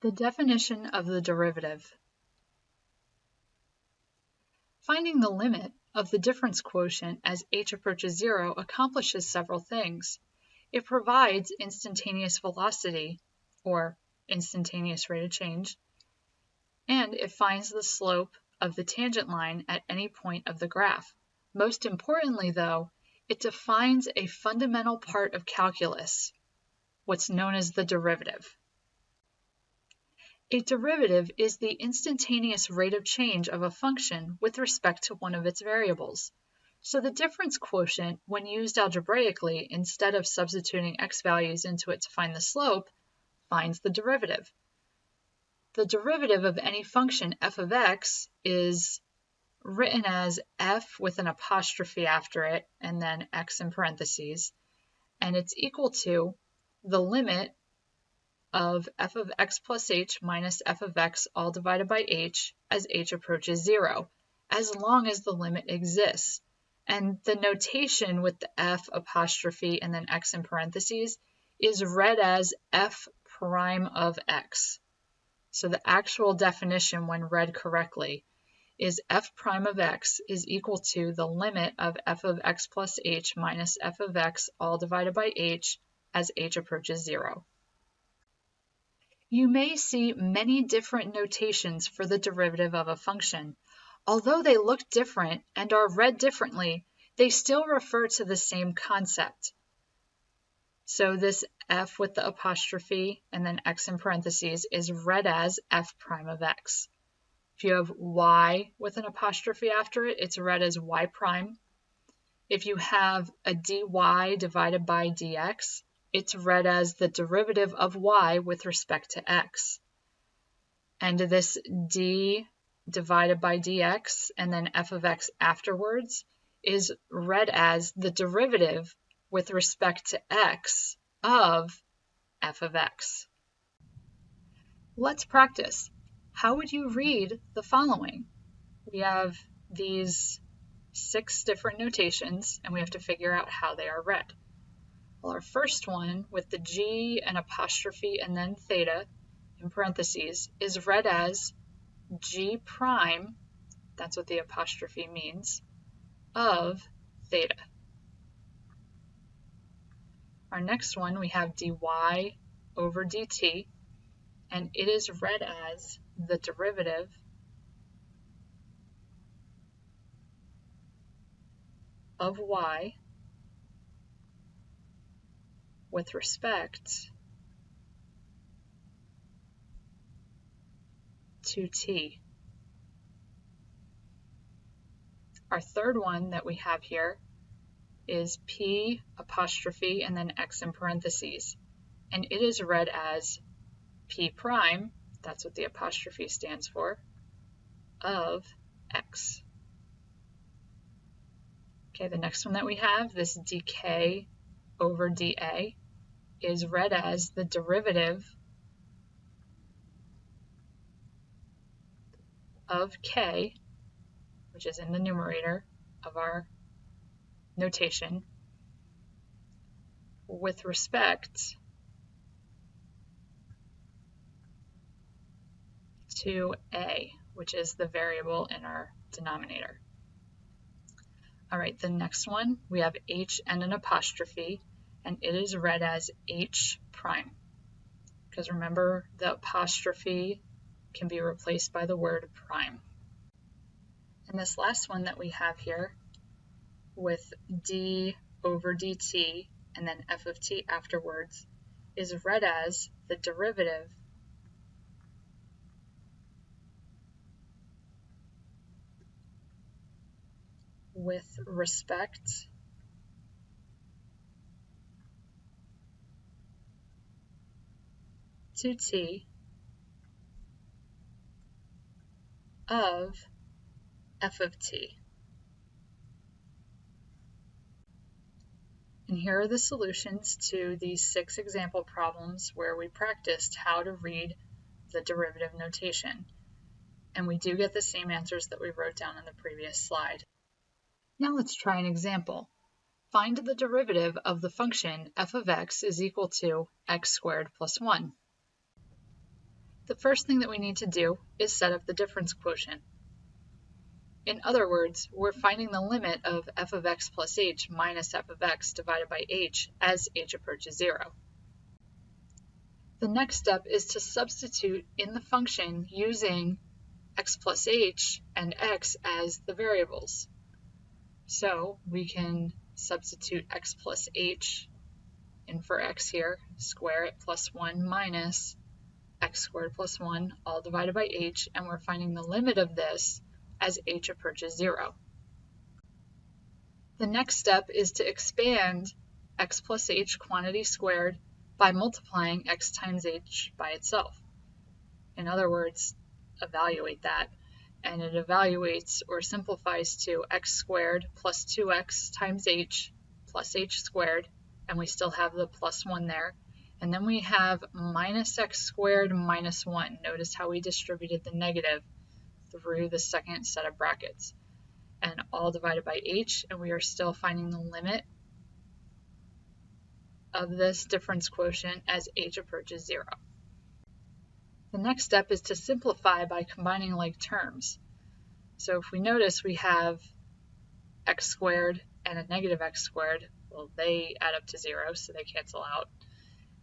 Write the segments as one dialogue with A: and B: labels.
A: The definition of the derivative. Finding the limit of the difference quotient as h approaches 0 accomplishes several things. It provides instantaneous velocity, or instantaneous rate of change, and it finds the slope of the tangent line at any point of the graph. Most importantly, though, it defines a fundamental part of calculus, what's known as the derivative. A derivative is the instantaneous rate of change of a function with respect to one of its variables. So the difference quotient, when used algebraically, instead of substituting x values into it to find the slope, finds the derivative. The derivative of any function f of x is written as f with an apostrophe after it and then x in parentheses, and it's equal to the limit of f of x plus h minus f of x all divided by h as h approaches 0, as long as the limit exists. And the notation with the f apostrophe and then x in parentheses is read as f prime of x. So the actual definition, when read correctly, is f prime of x is equal to the limit of f of x plus h minus f of x all divided by h as h approaches 0. You may see many different notations for the derivative of a function. Although they look different and are read differently, they still refer to the same concept. So this f with the apostrophe and then x in parentheses is read as f prime of x. If you have y with an apostrophe after it, it's read as y prime. If you have a dy divided by dx, it's read as the derivative of y with respect to x. And this d divided by dx and then f of x afterwards is read as the derivative with respect to x of f of x. Let's practice. How would you read the following? We have these 6 different notations, and we have to figure out how they are read. Well, our first one with the g and apostrophe and then theta in parentheses is read as g prime, that's what the apostrophe means, of theta. Our next one, we have dy over dt, and it is read as the derivative of y with respect to t. Our third one that we have here is p apostrophe and then x in parentheses, and it is read as p prime, that's what the apostrophe stands for, of x. Okay, the next one that we have, this dk over dA, is read as the derivative of k, which is in the numerator of our notation, with respect to a, which is the variable in our denominator. All right, the next one, we have h and an apostrophe, and it is read as h prime. Because remember, the apostrophe can be replaced by the word prime. And this last one that we have here, with d over dt and then f of t afterwards, is read as the derivative with respect to t of f of t. And here are the solutions to these 6 example problems where we practiced how to read the derivative notation. And we do get the same answers that we wrote down in the previous slide. Now let's try an example. Find the derivative of the function f of x is equal to x squared plus 1. The first thing that we need to do is set up the difference quotient. In other words, we're finding the limit of f of x plus h minus f of x divided by h as h approaches 0. The next step is to substitute in the function using x plus h and x as the variables. So we can substitute x plus h in for x here, square it, plus 1 minus x squared plus 1 all divided by h, and we're finding the limit of this as h approaches 0. The next step is to expand x plus h quantity squared by multiplying x times h by itself. In other words, evaluate that, and it evaluates or simplifies to x squared plus 2x times h plus h squared, and we still have the plus 1 there. And then we have minus x squared minus 1. Notice how we distributed the negative through the second set of brackets. And all divided by h, and we are still finding the limit of this difference quotient as h approaches 0. The next step is to simplify by combining like terms. So if we notice we have x squared and a negative x squared, well, they add up to 0, so they cancel out.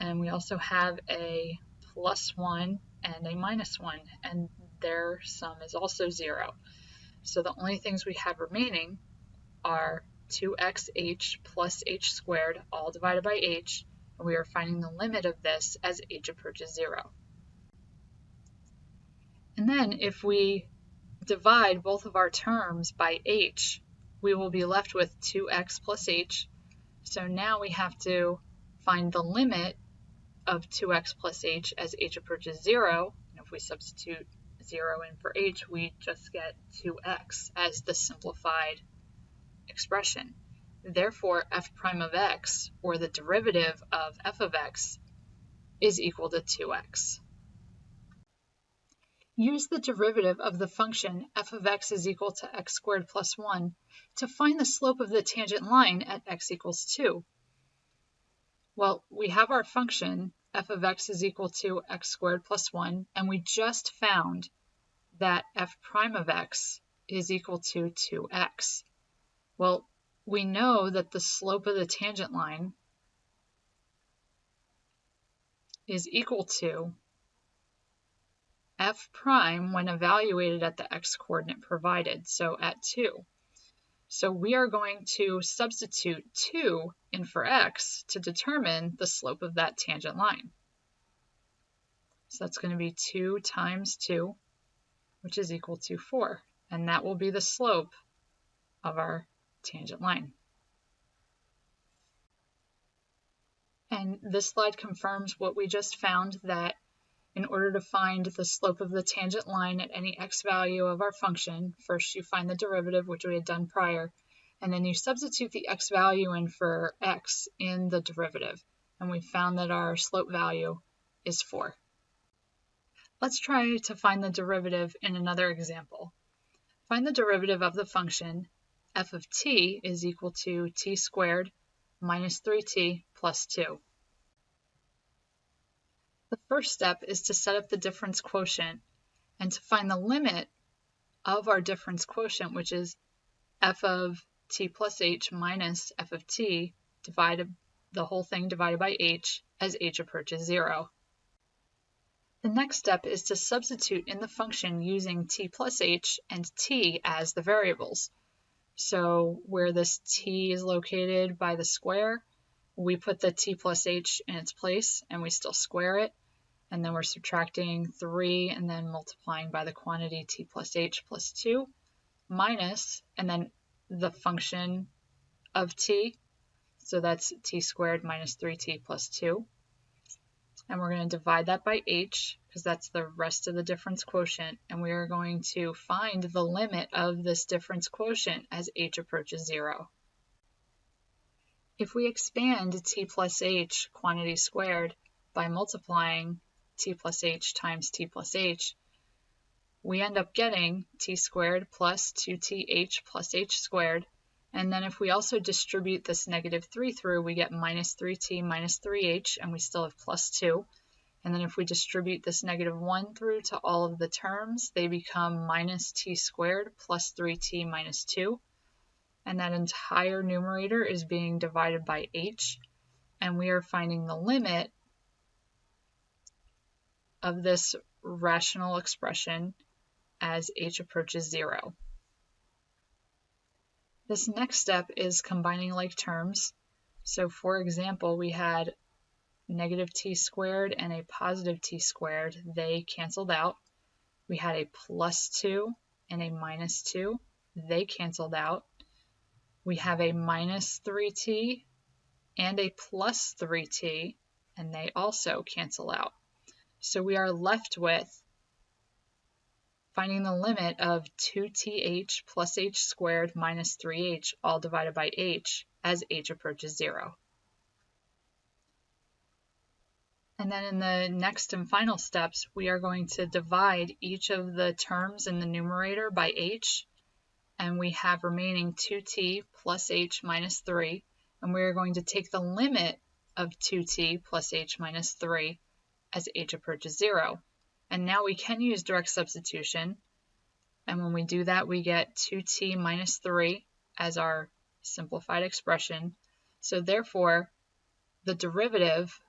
A: And we also have a plus 1 and a minus 1, and their sum is also 0. So the only things we have remaining are 2xh plus h squared all divided by h, and we are finding the limit of this as h approaches 0. And then if we divide both of our terms by h, we will be left with 2x plus h. So now we have to find the limit of 2x plus h as h approaches 0. And if we substitute 0 in for h, we just get 2x as the simplified expression. Therefore, f prime of x, or the derivative of f of x, is equal to 2x. Use the derivative of the function f of x is equal to x squared plus 1 to find the slope of the tangent line at x equals 2. Well, we have our function f of x is equal to x squared plus 1, and we just found that f prime of x is equal to 2x. Well, we know that the slope of the tangent line is equal to f prime when evaluated at the x coordinate provided, so at 2. So we are going to substitute 2 in for x to determine the slope of that tangent line. So that's going to be 2 times 2, which is equal to 4, and that will be the slope of our tangent line. And this slide confirms what we just found, that in order to find the slope of the tangent line at any x value of our function, first you find the derivative, which we had done prior, and then you substitute the x value in for x in the derivative. And we found that our slope value is 4. Let's try to find the derivative in another example. Find the derivative of the function f of t is equal to t squared minus 3t plus 2. The first step is to set up the difference quotient and to find the limit of our difference quotient, which is f of t plus h minus f of t divided the whole thing divided by h as h approaches 0. The next step is to substitute in the function using t plus h and t as the variables. So where this t is located by the square, we put the t plus h in its place and we still square it. And then we're subtracting 3 and then multiplying by the quantity t plus h plus 2 minus, and then the function of t. So that's t squared minus 3t plus 2. And we're going to divide that by h because that's the rest of the difference quotient. And we are going to find the limit of this difference quotient as h approaches 0. If we expand t plus h quantity squared by multiplying t plus h times t plus h, we end up getting t squared plus 2th plus h squared. And then if we also distribute this negative 3 through, we get minus 3t minus 3h, and we still have plus 2. And then if we distribute this negative 1 through to all of the terms, they become minus t squared plus 3t minus 2. And that entire numerator is being divided by h. And we are finding the limit of this rational expression as h approaches 0. This next step is combining like terms. So for example, we had negative t squared and a positive t squared. They canceled out. We had a plus 2 and a minus 2. They canceled out. We have a minus 3t and a plus 3t, and they also cancel out. So we are left with finding the limit of 2th plus h squared minus 3h all divided by h as h approaches 0. And then in the next and final steps, we are going to divide each of the terms in the numerator by h, and we have remaining 2t plus h minus 3, and we are going to take the limit of 2t plus h minus 3 as h approaches 0. And now we can use direct substitution, and when we do that, we get 2t minus 3 as our simplified expression. So therefore, the derivative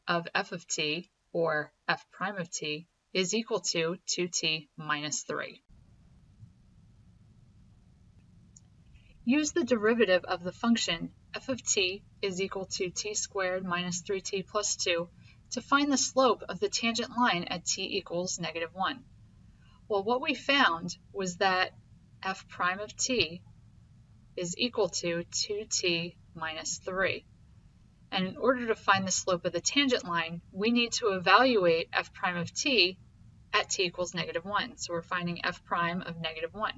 A: of f of t, or f prime of t, is equal to 2t minus 3. Use the derivative of the function f of t is equal to t squared minus 3t plus 2 to find the slope of the tangent line at t equals negative 1. Well, what we found was that f prime of t is equal to 2t minus 3. And in order to find the slope of the tangent line, we need to evaluate f prime of t at t equals negative 1. So we're finding f prime of negative 1.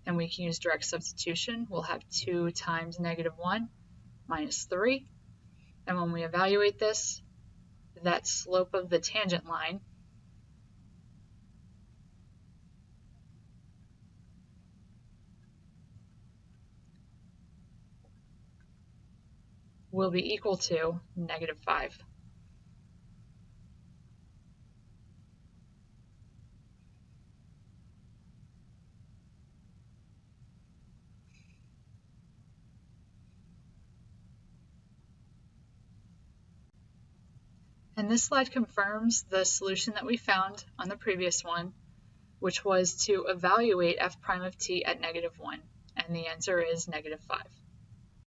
A: And we can use direct substitution. We'll have 2 times negative 1 minus 3. And when we evaluate this, that slope of the tangent line will be equal to negative 5. And this slide confirms the solution that we found on the previous one, which was to evaluate f prime of t at negative 1. And the answer is negative 5.